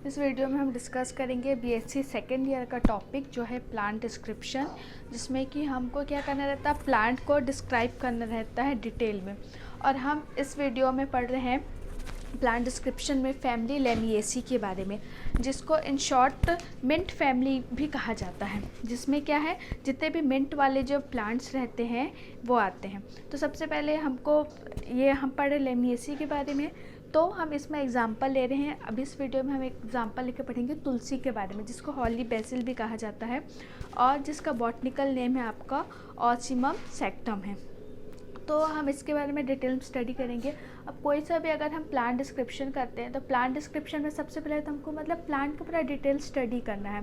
इस वीडियो में हम डिस्कस करेंगे बीएससी सेकेंड ईयर का टॉपिक जो है प्लांट डिस्क्रिप्शन, जिसमें कि हमको क्या करना रहता है, प्लांट को डिस्क्राइब करना रहता है डिटेल में। और हम इस वीडियो में पढ़ रहे हैं प्लांट डिस्क्रिप्शन में फैमिली लेमिएसी के बारे में, जिसको इन शॉर्ट मिंट फैमिली भी कहा जाता है, जिसमें क्या है, जितने भी मिंट वाले जो प्लांट्स रहते हैं वो आते हैं। तो सबसे पहले हमको हम पढ़े लेमिएसी के बारे में, तो हम इसमें एग्जाम्पल ले रहे हैं। अभी इस वीडियो में हम एक एग्जाम्पल लेकर पढ़ेंगे तुलसी के बारे में, जिसको हॉली बेसिल भी कहा जाता है और जिसका बॉटनिकल नेम है आपका ऑसिमम सेक्टम है। तो हम इसके बारे में डिटेल में स्टडी करेंगे। अब कोई सा भी अगर हम प्लांट डिस्क्रिप्शन करते हैं तो प्लांट डिस्क्रिप्शन में सबसे पहले तो हमको प्लांट का पूरा डिटेल स्टडी करना है।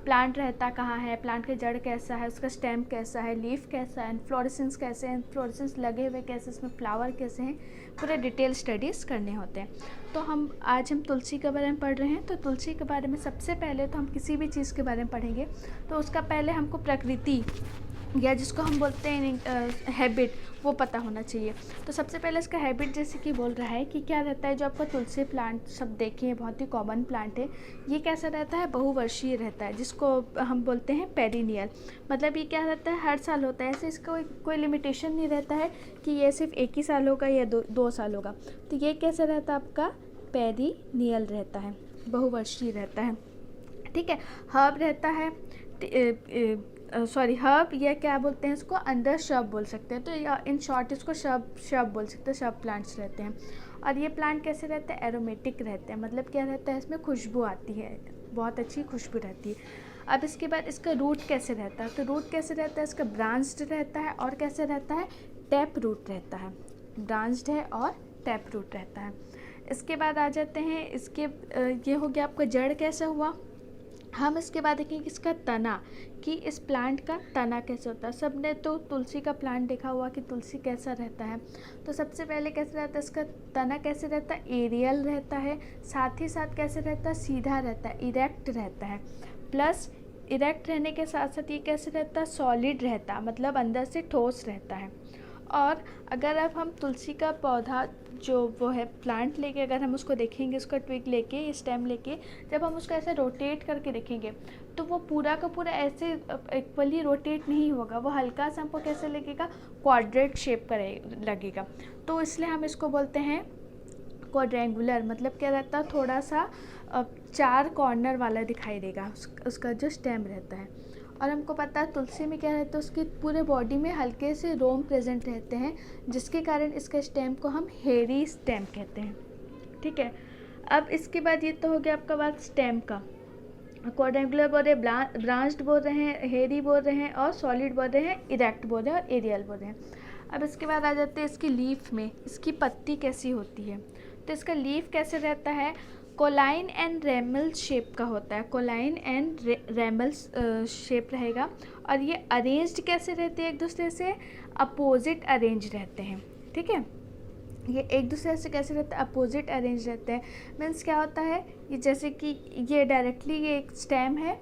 प्लांट रहता कहाँ है, प्लांट का जड़ कैसा है, उसका स्टेम कैसा है, लीफ कैसा है, इन्फ्लोरेसेंस कैसे हैं, इन्फ्लोरेसेंस लगे हुए कैसे, इसमें फ्लावर कैसे हैं, पूरे डिटेल स्टडीज़ करने होते हैं। तो आज हम तुलसी के बारे में पढ़ रहे हैं। तो तुलसी के बारे में सबसे पहले तो हम किसी भी चीज़ के बारे में पढ़ेंगे तो उसका पहले हमको प्रकृति या जिसको हम बोलते हैं हैबिट, वो पता होना चाहिए। तो सबसे पहले इसका हैबिट जैसे कि बोल रहा है कि क्या रहता है, जो आपका तुलसी प्लांट सब देखिए बहुत ही कॉमन प्लांट है, ये कैसा रहता है, बहुवर्षीय रहता है, जिसको हम बोलते हैं पेरिनियल। मतलब ये क्या रहता है, हर साल होता है, ऐसे इसका कोई लिमिटेशन नहीं रहता है कि ये सिर्फ एक ही साल होगा या दो साल होगा। तो ये कैसा रहता है, आपका पेरिनियल रहता है, बहुवर्षीय रहता है। ठीक है। हर्ब रहता है, हर्ब या क्या बोलते हैं इसको, अंडर शब बोल सकते हैं। तो इन शॉर्ट इसको शब बोल सकते हैं, शब प्लांट्स रहते हैं। और ये प्लांट कैसे रहते हैं, एरोमेटिक रहते हैं। मतलब क्या रहता है, इसमें खुशबू आती है, बहुत अच्छी खुशबू रहती है। अब इसके बाद इसका रूट कैसे रहता है, तो रूट कैसे रहता है, इसका ब्रांच्ड रहता है और कैसे रहता है, टैप रूट रहता है, ब्रांच्ड है और टैप रूट रहता है। इसके बाद आ जाते हैं इसके ये हो गया आपका जड़ कैसा हुआ। हम इसके बाद देखेंगे इसका तना, कि इस प्लांट का तना कैसे होता है। सबने तो तुलसी का प्लांट देखा हुआ कि तुलसी कैसा रहता है। तो सबसे पहले कैसे रहता है, इसका तना कैसे रहता है, एरियल रहता है, साथ ही साथ कैसे रहता है, सीधा रहता है, इरेक्ट रहता है। प्लस इरेक्ट रहने के साथ साथ ये कैसे रहता है, सॉलिड रहता है, मतलब अंदर से ठोस रहता है। और अगर अब हम तुलसी का पौधा जो वो है प्लांट लेके अगर हम उसको देखेंगे, उसका ट्विग लेके, स्टेम लेके, जब हम उसको ऐसे रोटेट करके देखेंगे तो वो पूरा का पूरा ऐसे इक्वली रोटेट नहीं होगा, वो हल्का सा हमको कैसे लगेगा, क्वाड्रेट शेप का लगेगा। तो इसलिए हम इसको बोलते हैं क्वाड्रेंगुलर। मतलब क्या रहता है, थोड़ा सा 4 कॉर्नर वाला दिखाई देगा उसका जो स्टेम रहता है। और हमको पता है तुलसी में क्या रहता है, उसकी पूरे बॉडी में हल्के से रोम प्रेजेंट रहते हैं, जिसके कारण इसके स्टेम को हम हेरी स्टेम कहते हैं। ठीक है। अब इसके बाद ये तो हो गया आपका बात स्टेम का। क्वाड्रेंगुलर बोल रहे हैं, ब्रांच्ड बोल रहे हैं, हेरी बोल रहे हैं, और सॉलिड बोल रहे हैं, इरेक्ट बोल रहे हैं, और एरियल बोल रहे हैं। अब इसके बाद आ जाते हैं इसकी लीफ में, इसकी पत्ती कैसी होती है। तो इसका लीफ कैसे रहता है, कोलाइन एंड रेमल शेप का होता है, कोलाइन एंड रेमल शेप रहेगा। और ये अरेंज्ड कैसे रहते हैं, एक दूसरे से अपोजिट अरेंज रहते हैं। ठीक है। ये एक दूसरे से कैसे रहते हैं, अपोजिट अरेंज रहते हैं। मीन्स क्या होता है, ये जैसे कि ये डायरेक्टली ये एक स्टेम है,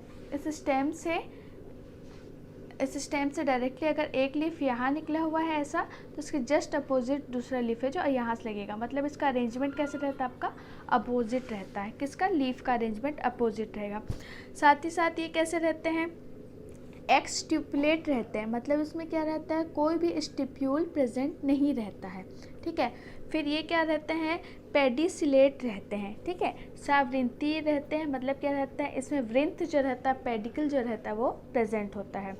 इस स्टेम से डायरेक्टली अगर एक लीफ यहाँ निकला हुआ है ऐसा, तो इसके जस्ट अपोजिट दूसरा लीफ है जो यहाँ से लगेगा। मतलब इसका अरेंजमेंट कैसे रहता है, आपका अपोजिट रहता है। किसका, लीफ का अरेंजमेंट अपोजिट रहेगा। साथ ही साथ ये कैसे रहते हैं, एक्सट्यूपुलेट रहते हैं। मतलब इसमें क्या रहता है, कोई भी स्टिप्यूल प्रेजेंट नहीं रहता है। ठीक है। फिर ये क्या रहते हैं, पेडिसिलेट रहते हैं। ठीक है। सावृंती रहते हैं। मतलब क्या रहता है, इसमें वृंत जो रहता है, पेडिकल जो रहता है, वो प्रेजेंट होता है।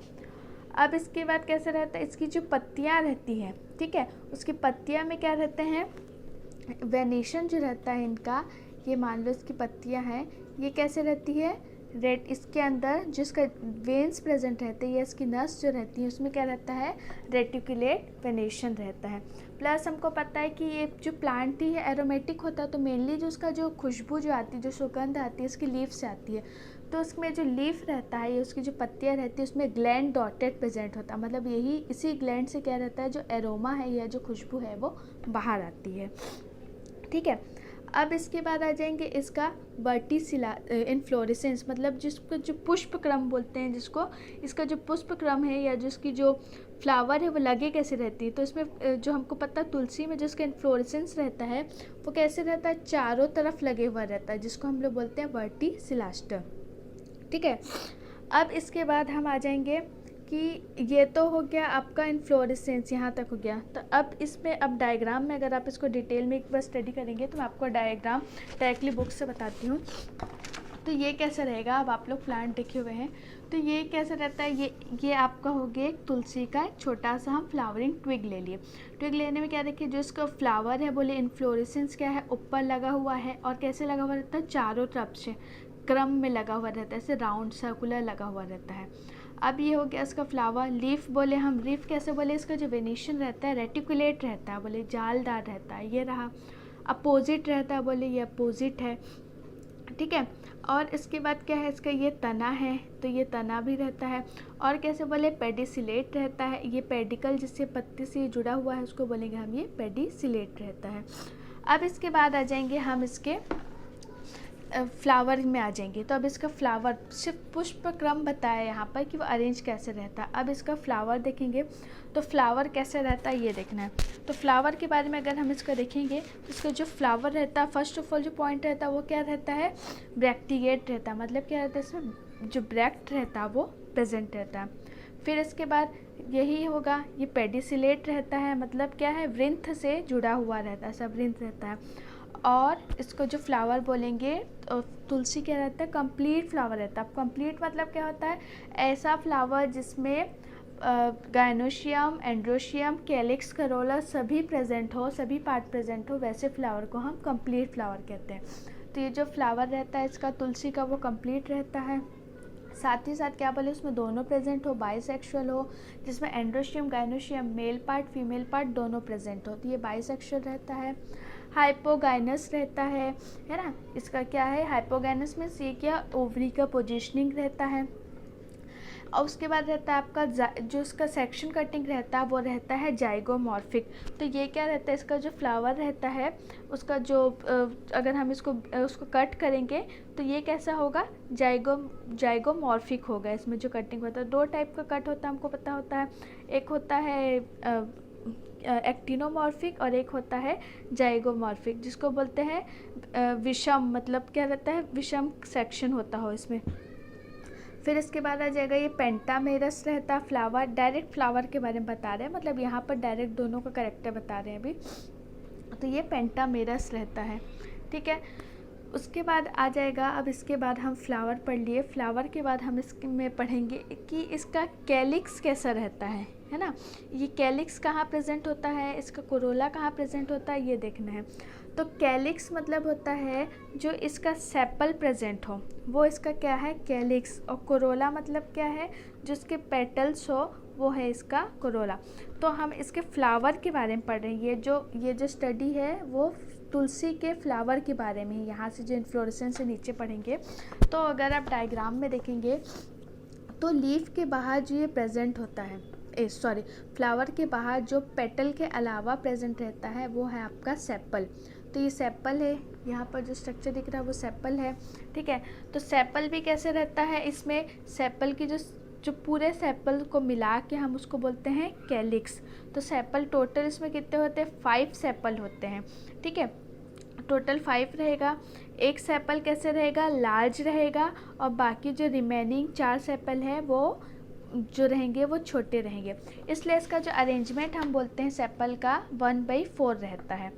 अब इसके बाद कैसे रहता है, इसकी जो पत्तियाँ रहती हैं, ठीक है, उसकी पत्तियाँ में क्या रहते हैं, वेनेशन जो रहता है इनका, ये मान लो इसकी पत्तियाँ हैं, ये कैसे रहती है, रेड। इसके अंदर जिसका वेन्स प्रेजेंट रहते हैं या इसकी नस जो रहती है, उसमें क्या रहता है, रेटिकुलेट वेनेशन रहता है। प्लस हमको पता है कि ये जो प्लांट ही है एरोमेटिक होता है, तो मेनली जो उसका जो खुशबू जो आती है, जो सुगंध आती है, उसकी लीफ से आती है। तो उसमें जो लीफ रहता है या उसकी जो पत्तियाँ रहती है, उसमें ग्लैंड डॉटेड प्रेजेंट होता है। मतलब यही इसी ग्लैंड से क्या रहता है, जो एरोमा है या जो खुशबू है वो बाहर आती है। ठीक है। अब इसके बाद आ जाएंगे इसका वर्टिसिला इन्फ्लोरेसेंस। मतलब जिसको जो पुष्प क्रम बोलते हैं, जिसको इसका जो पुष्प क्रम है या जिसकी जो फ्लावर है वो लगे कैसे रहती है, तो इसमें जो हमको पता है तुलसी में जिसका इन्फ्लोरेसेंस रहता है वो कैसे रहता है, चारों तरफ लगे हुआ रहता है, जिसको हम लोग बोलते हैं वर्टिसिलास्टर। ठीक है, अब इसके बाद हम आ जाएंगे कि ये तो हो गया आपका इन्फ्लोरेसेंस, यहाँ तक हो गया। तो अब इसमें अब डायग्राम में अगर आप इसको डिटेल में एक बार स्टडी करेंगे तो मैं आपको डायग्राम डायरेक्टली बुक से बताती हूँ। तो ये कैसा रहेगा, अब आप लोग प्लांट देखे हुए हैं, तो ये कैसा रहता है, ये आपका हो गया एक तुलसी का एक छोटा सा हम फ्लावरिंग ट्विग ले लिए। ट्विग लेने में क्या देखिए, जो इसका फ्लावर है बोले इन्फ्लोरेसेंस क्या है, ऊपर लगा हुआ है और कैसे लगा हुआ रहता है, चारों तरफ से क्रम में लगा हुआ रहता है, ऐसे राउंड सर्कुलर लगा हुआ रहता है। अब ये हो गया इसका फ्लावर। लीफ बोले हम, लीफ कैसे बोले, इसका जो वेनिशन रहता है रेटिकुलेट रहता है, बोले जालदार रहता है, ये रहा। अपोजिट रहता है, बोले ये अपोजिट है। ठीक है, और इसके बाद क्या है, इसका ये तना है तो ये तना भी रहता है। और कैसे बोले, पेडिसिलेट रहता है, ये पेडिकल जिससे पत्ते से जुड़ा हुआ है उसको बोलेंगे हम, ये पेडिसिलेट रहता है। अब इसके बाद आ जाएंगे हम इसके फ्लावर में आ जाएंगे। तो अब इसका फ्लावर सिर्फ पुष्प क्रम बताया यहाँ पर कि वो अरेंज कैसे रहता है। अब इसका फ्लावर देखेंगे तो फ्लावर कैसे रहता है ये देखना है। तो फ्लावर के बारे में अगर हम इसका देखेंगे तो इसका जो फ्लावर रहता है, फर्स्ट ऑफ ऑल जो पॉइंट रहता है वो क्या रहता है, ब्रैक्टिएट रहता है। मतलब क्या रहता है, इसमें जो ब्रैक्ट रहता है वो प्रेजेंट रहता है। फिर इसके बाद यही होगा, ये पेडिसिलेट रहता है, मतलब क्या है, वृंथ से जुड़ा हुआ रहता है, सब वृंथ रहता है। और इसको जो फ्लावर बोलेंगे तो तुलसी क्या रहता है, कंप्लीट फ्लावर रहता है। अब कंप्लीट मतलब क्या होता है, ऐसा फ्लावर जिसमें गायनोशियम, एंड्रोशियम, कैलिक्स, करोला सभी प्रेजेंट हो, सभी पार्ट प्रेजेंट हो, वैसे फ्लावर को हम कंप्लीट फ्लावर कहते हैं। तो ये जो फ्लावर रहता है इसका तुलसी का वो कंप्लीट रहता है। साथ ही साथ क्या बोले, उसमें दोनों प्रेजेंट हो, बाइसेक्सुअल हो, जिसमें androecium, gynoecium, male part, female part दोनों प्रेजेंट हो, तो ये बाइसेक्सुअल रहता है। हाइपोगाइनस रहता है ना, इसका क्या है, हाइपोगाइनस में ये क्या, ओवरी का पोजीशनिंग रहता है। और उसके बाद रहता है आपका जो इसका सेक्शन कटिंग रहता है वो रहता है जाइगोमॉर्फिक। तो ये क्या रहता है, इसका जो फ्लावर रहता है उसका जो अगर हम उसको कट करेंगे तो ये कैसा होगा, जाइगोमॉर्फिक होगा। इसमें जो कटिंग होता है, दो टाइप का कट होता है हमको पता होता है, एक होता है एक्टिनोमॉर्फिक और एक होता है जाइगोमॉर्फिक, जिसको बोलते हैं विषम, मतलब क्या रहता है, विषम सेक्शन होता हो इसमें। फिर इसके बाद आ जाएगा ये पेंटामेरस रहता है फ्लावर। डायरेक्ट फ्लावर के बारे में बता रहे हैं, मतलब यहाँ पर डायरेक्ट दोनों का कैरेक्टर बता रहे हैं अभी। तो ये पेंटामेरस रहता है। ठीक है, उसके बाद आ जाएगा, अब इसके बाद हम फ्लावर पढ़ लिए। फ्लावर के बाद हम इसमें पढ़ेंगे कि इसका कैलिक्स कैसा रहता है ना। ये कैलिक्स कहाँ प्रेजेंट होता है, इसका कोरोला कहाँ प्रेजेंट होता है, ये देखना है। तो कैलिक्स मतलब होता है जो इसका सेपल प्रेजेंट हो, वो इसका क्या है, कैलिक्स। और कोरोला मतलब क्या है, जो इसके पेटल्स हो वो है इसका कोरोला। तो हम इसके फ्लावर के बारे में पढ़ रहे हैं। ये जो स्टडी है वो तुलसी के फ्लावर के बारे में है। यहाँ से जो इन्फ्लोरेसेंस से नीचे पढ़ेंगे तो अगर आप डायग्राम में देखेंगे तो लीफ के बाहर जो ये प्रेजेंट होता है, फ्लावर के बाहर जो पेटल के अलावा प्रेजेंट रहता है वो है आपका सेपल। तो ये सेपल है, यहाँ पर जो स्ट्रक्चर दिख रहा है वो सेपल है। ठीक है, तो सेपल भी कैसे रहता है, इसमें सेपल की जो पूरे सेपल को मिला के हम उसको बोलते हैं कैलिक्स। तो सेपल टोटल इसमें कितने होते हैं, 5 सेपल होते हैं। ठीक है, टोटल 5 रहेगा। एक सेपल कैसे रहेगा, लार्ज रहेगा, और बाकी जो रिमेनिंग 4 सेपल है वो जो रहेंगे वो छोटे रहेंगे। इसलिए इसका जो अरेंजमेंट हम बोलते हैं सेपल का 1/4 रहता है।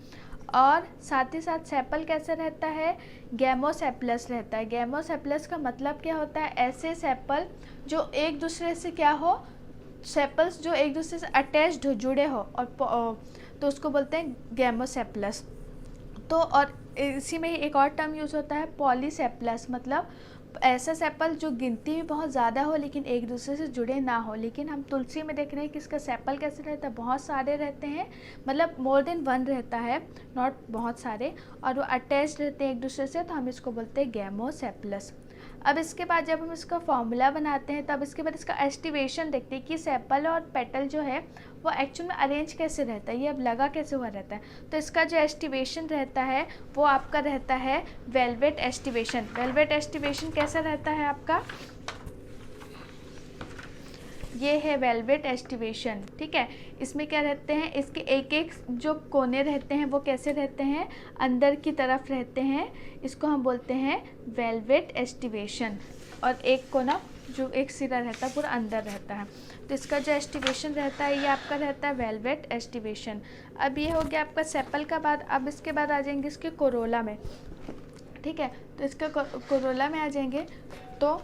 और साथ ही साथ सेपल कैसे रहता है, गैमोसेपलस रहता है। गैमोसेपलस का मतलब क्या होता है, ऐसे सेपल जो एक दूसरे से क्या हो, सेपल्स जो एक दूसरे से अटैच्ड हो, जुड़े हो, और तो उसको बोलते हैं गैमोसेपलस। तो और इसी में एक और टर्म यूज़ होता है पॉलीसेपलस, मतलब ऐसा सेपल जो गिनती में बहुत ज़्यादा हो लेकिन एक दूसरे से जुड़े ना हो। लेकिन हम तुलसी में देख रहे हैं कि इसका सेपल कैसे रहता है, बहुत सारे रहते हैं, मतलब मोर देन 1 रहता है, नॉट बहुत सारे, और वो अटैच्ड रहते हैं एक दूसरे से, तो हम इसको बोलते हैं गैमोसेपलस। अब इसके बाद जब हम इसका फॉर्मूला बनाते हैं तब इसके बाद इसका एस्टिवेशन देखते हैं कि सेपल और पेटल जो है वो एक्चुअल में अरेंज कैसे रहता है, ये अब लगा कैसे हुआ रहता है। तो इसका जो एस्टिवेशन रहता है वो आपका रहता है वेलवेट एस्टिवेशन। वेलवेट एस्टिवेशन कैसा रहता है आपका, ये है वेलवेट एस्टिवेशन, ठीक है। इसमें क्या रहते हैं, इसके एक एक जो कोने रहते हैं वो कैसे रहते हैं, अंदर की तरफ रहते हैं, इसको हम बोलते हैं वेलवेट एस्टिवेशन। और एक कोना जो एक सिरा रहता है पूरा अंदर रहता है, तो इसका जो एस्टिवेशन रहता है ये आपका रहता है वेलवेट एस्टिवेशन। अब ये हो गया आपका सेपल का बाद। अब इसके बाद आ जाएंगे इसके कोरोला में, ठीक है। तो इसका कोरोला में आ जाएंगे तो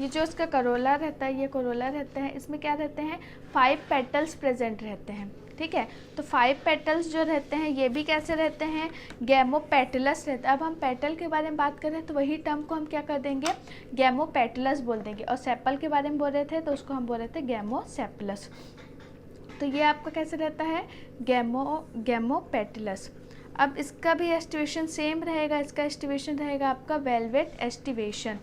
ये जो इसका करोला रहता है, ये कोरोला रहता है, इसमें क्या रहते हैं 5 पेटल्स प्रेजेंट रहते हैं, ठीक है। तो 5 पेटल्स जो रहते हैं ये भी कैसे रहते हैं, गैमोपेटलस रहता है। अब हम पेटल के बारे में बात करें तो वही टर्म को हम क्या कर देंगे, गैमोपेटलस बोल देंगे। और सेपल के बारे में बोल रहे थे तो उसको हम बोल रहे थे गैमोसेपलस। तो ये आपका कैसे रहता है, गैमोपेटलस। अब इसका भी एस्टिवेशन सेम रहेगा, इसका एस्टिवेशन रहेगा आपका वेलवेट एस्टिवेशन,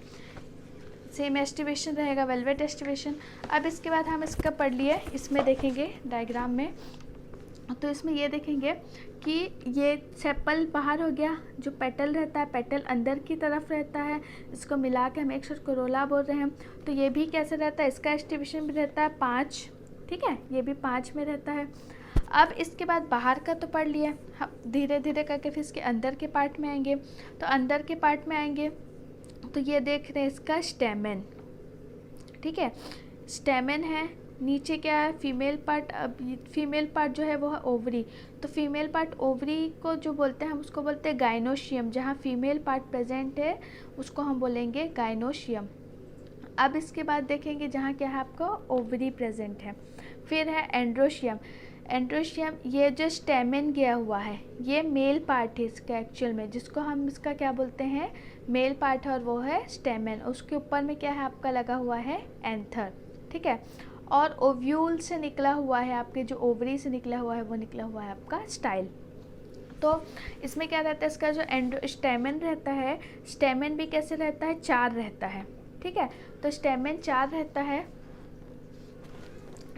सेम एस्टिवेशन रहेगा वेलवेट एस्टिवेशन। अब इसके बाद हम इसका पढ़ लिए, इसमें देखेंगे डायग्राम में, तो इसमें ये देखेंगे कि ये सेपल बाहर हो गया, जो पेटल रहता है पेटल अंदर की तरफ रहता है, इसको मिला के हम एक साथ कोरोला बोल रहे हैं। तो ये भी कैसे रहता है, इसका एस्टिवेशन भी रहता है 5, ठीक है, ये भी 5 में रहता है। अब इसके बाद बाहर का तो पढ़ लिया, हम धीरे धीरे करके फिर इसके अंदर के पार्ट में आएंगे। तो अंदर के पार्ट में आएंगे तो ये देख रहे हैं इसका स्टेमन, ठीक है, स्टेमन है। नीचे क्या है, फीमेल पार्ट। अब फीमेल पार्ट जो है वो है ओवरी, तो फीमेल पार्ट ओवरी को जो बोलते हैं हम उसको बोलते हैं गाइनोशियम। जहाँ फीमेल पार्ट प्रेजेंट है उसको हम बोलेंगे गाइनोशियम। अब इसके बाद देखेंगे जहाँ क्या है आपका ओवरी प्रेजेंट है। फिर है एंड्रोशियम। एंड्रोशियम ये जो स्टेमन गया हुआ है ये मेल पार्ट है इसका एक्चुअल में, जिसको हम इसका क्या बोलते हैं, मेल पार्ट है, और वो है स्टेमन। उसके ऊपर में क्या है आपका लगा हुआ है एंथर, ठीक है। और ओव्यूल से निकला हुआ है, आपके जो ओवरी से निकला हुआ है वो निकला हुआ है आपका स्टाइल। तो इसमें क्या रहता है, इसका जो स्टेमन रहता है, स्टेमन भी कैसे रहता है, 4 रहता है, ठीक है। तो स्टेमन 4 रहता है,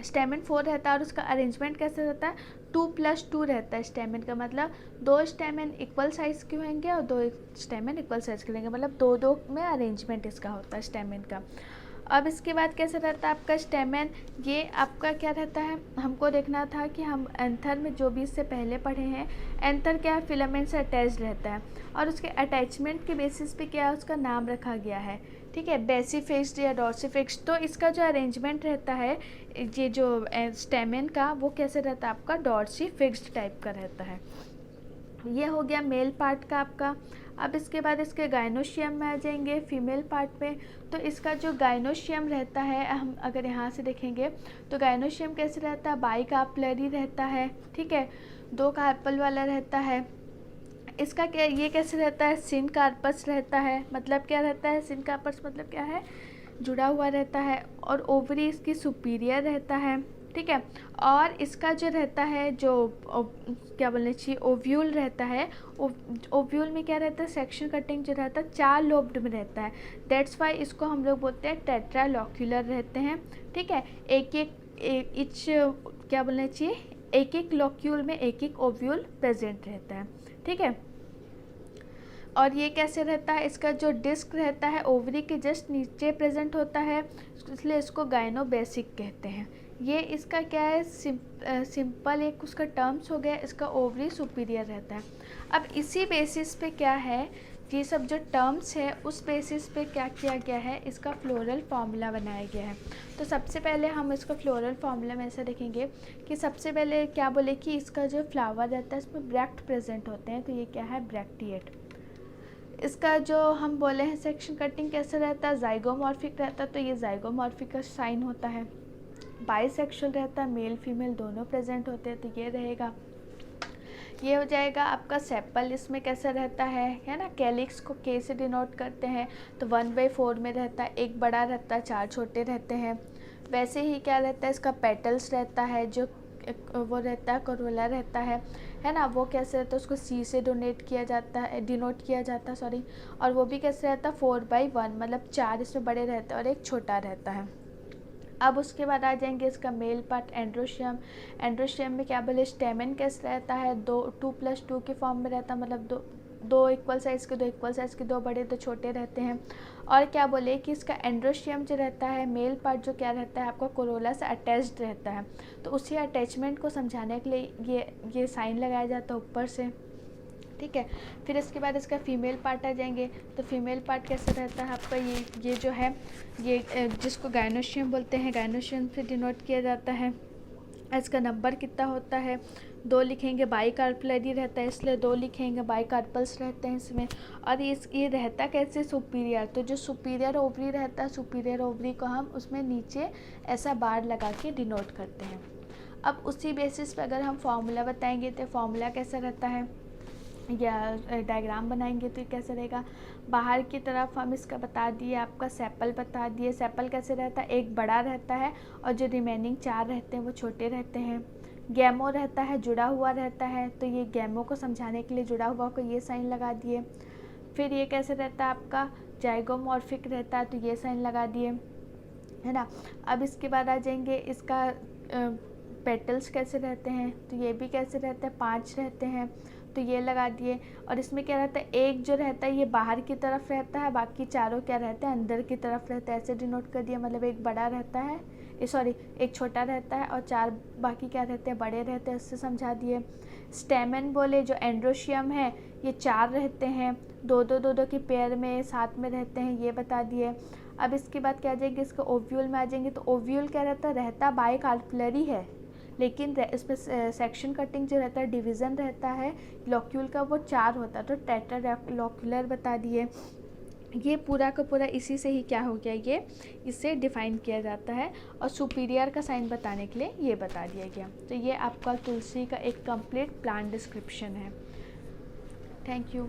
स्टेमन 4 रहता है। और उसका अरेंजमेंट कैसे रहता है, 2+2 रहता है स्टेमन का, मतलब 2 स्टेमन इक्वल साइज़ के होंगे और 2 स्टेमन इक्वल साइज़ के लेंगे, मतलब 2-2 में अरेंजमेंट इसका होता है स्टेमन का। अब इसके बाद कैसे रहता है आपका स्टेमन, ये आपका क्या रहता है, हमको देखना था कि हम एंथर में जो भी इससे पहले पढ़े हैं, एंथर क्या है, फिलामेंट से अटैच रहता है, और उसके अटैचमेंट के बेसिस पे क्या है उसका नाम रखा गया है, ठीक है, बेसिफिक्स्ड या डॉर्सिफिक्स्ड। तो इसका जो अरेंजमेंट रहता है ये जो स्टेमन का, वो कैसे रहता है आपका डॉर्सिफिक्स्ड टाइप का रहता है। ये हो गया मेल पार्ट का आपका। अब इसके बाद इसके गाइनोशियम में आ जाएंगे, फीमेल पार्ट में। तो इसका जो गाइनोशियम रहता है, हम अगर यहाँ से देखेंगे तो गाइनोशियम कैसे रहता है, बाइकार्पलरी रहता है, ठीक है, 2 कार्पल वाला रहता है। इसका क्या, ये कैसे रहता है, सिनकार्पस रहता है, मतलब क्या रहता है, सिनकार्पस मतलब क्या है, जुड़ा हुआ रहता है। और ओवरी इसकी सुपीरियर रहता है, ठीक है। और इसका जो रहता है, जो क्या बोलना चाहिए, ओव्यूल रहता है, ओव्यूल में क्या रहता है, सेक्शन कटिंग जो रहता है 4 लोब्ड में रहता है, दैट्स वाई इसको हम लोग बोलते हैं टेट्रालोक्यूलर रहते हैं, ठीक है। इच क्या बोलना चाहिए, एक लोक्यूल में एक ओव्यूल प्रेजेंट रहता है, ठीक है। और ये कैसे रहता है, इसका जो डिस्क रहता है ओवरी के जस्ट नीचे प्रेजेंट होता है, इसलिए इसको गाइनोबेसिक कहते हैं। ये इसका क्या है, सिंपल एक उसका टर्म्स हो गया, इसका ओवरी सुपीरियर रहता है। अब इसी बेसिस पे क्या है, ये सब जो टर्म्स है उस बेसिस पे क्या किया गया है, इसका फ्लोरल फार्मूला बनाया गया है। तो सबसे पहले हम इसका फ्लोरल फार्मूला में ऐसा देखेंगे कि सबसे पहले क्या बोले कि इसका जो फ्लावर रहता है इसमें ब्रैक्ट प्रेजेंट होते हैं, तो ये क्या है ब्रैक्टिएट। इसका जो हम बोले हैं सेक्शन कटिंग कैसे रहता है, जाइगोमॉर्फिक रहता है, तो ये जाइगोमॉर्फिक का साइन होता है। बाइसेक्सुअल रहता है, मेल फीमेल दोनों प्रेजेंट होते हैं, तो ये रहेगा। ये हो जाएगा आपका सेपल, इसमें कैसा रहता है ना, कैलिक्स को के से डिनोट करते हैं, तो 1/4 में रहता है, एक बड़ा रहता है 4 छोटे रहते हैं। वैसे ही क्या रहता है, इसका पेटल्स रहता है, जो वो रहता है कोरोला रहता है ना, वो कैसे रहता है, उसको सी से डिनोट किया जाता है सॉरी। और वो भी कैसे रहता है 4/1, मतलब 4 इसमें बड़े रहते हैं और एक छोटा रहता है। अब उसके बाद आ जाएंगे इसका मेल पार्ट एंड्रोशियम। एंड्रोशियम में क्या बोले, स्टेमन कैसे रहता है, 2+2 के फॉर्म में रहता है, मतलब दो इक्वल साइज़ के, दो बड़े दो छोटे रहते हैं। और क्या बोले कि इसका एंड्रोशियम जो रहता है, मेल पार्ट जो क्या रहता है आपका कोरोला से अटैच्ड रहता है। तो उसी अटैचमेंट को समझाने के लिए ये साइन लगाया जाता है ऊपर से, ठीक है। फिर इसके बाद इसका फीमेल पार्ट आ जाएंगे। तो फीमेल पार्ट कैसे रहता है आपका, ये जो है ये जिसको गायनोशियम बोलते हैं, गायनोशियम से डिनोट किया जाता है। इसका नंबर कितना होता है, 2 लिखेंगे, बाइकार्पलरी रहता है इसलिए 2 लिखेंगे, बाइकार्पल्स रहते हैं इसमें। और ये रहता कैसे, सुपीरियर। तो जो सुपीरियर ओवरी रहता है, सुपीरियर ओवरी को हम उसमें नीचे ऐसा बार लगा के डिनोट करते हैं। अब उसी बेसिस पे अगर हम फार्मूला बताएंगे तो फार्मूला कैसा रहता है या डायग्राम बनाएंगे तो कैसे रहेगा। बाहर की तरफ हम इसका बता दिए, आपका सेपल बता दिए। सेपल कैसे रहता है, एक बड़ा रहता है और जो रिमेनिंग 4 रहते हैं वो छोटे रहते हैं। गैमो रहता है, जुड़ा हुआ रहता है, तो ये गैमो को समझाने के लिए जुड़ा हुआ को ये साइन लगा दिए। फिर ये कैसे रहता है आपका जाइगोमॉर्फिक रहता है, तो ये साइन लगा दिए, है ना। अब इसके बाद आ जाएंगे इसका पेटल्स कैसे रहते हैं, तो ये भी कैसे रहते हैं, 5 रहते हैं, तो ये लगा दिए। और इसमें क्या रहता है, एक जो रहता है ये बाहर की तरफ रहता है, बाकी चारों क्या रहते हैं अंदर की तरफ रहता है, ऐसे डिनोट कर दिया। मतलब एक बड़ा रहता है, एक छोटा रहता है और 4 बाकी क्या रहते हैं बड़े रहते हैं, उससे समझा दिए। स्टेमन बोले जो एंड्रोशियम है ये 4 रहते हैं, 2-2 की पेयर में साथ में रहते हैं, ये बता दिए। अब इसके बाद क्या आ जाएंगे, इसका ओव्यूल में आ जाएंगे। तो ओव्यूल क्या रहता बाइकार्पलरी है, लेकिन इसमें सेक्शन कटिंग जो रहता है, डिवीज़न रहता है लॉक्यूल का, वो 4 होता है, तो टेट्रालॉक्यूलर बता दिए। ये पूरा का पूरा इसी से ही क्या हो गया, ये इससे डिफाइन किया जाता है। और सुपीरियर का साइन बताने के लिए ये बता दिया गया। तो ये आपका तुलसी का एक कंप्लीट प्लांट डिस्क्रिप्शन है। Thank you.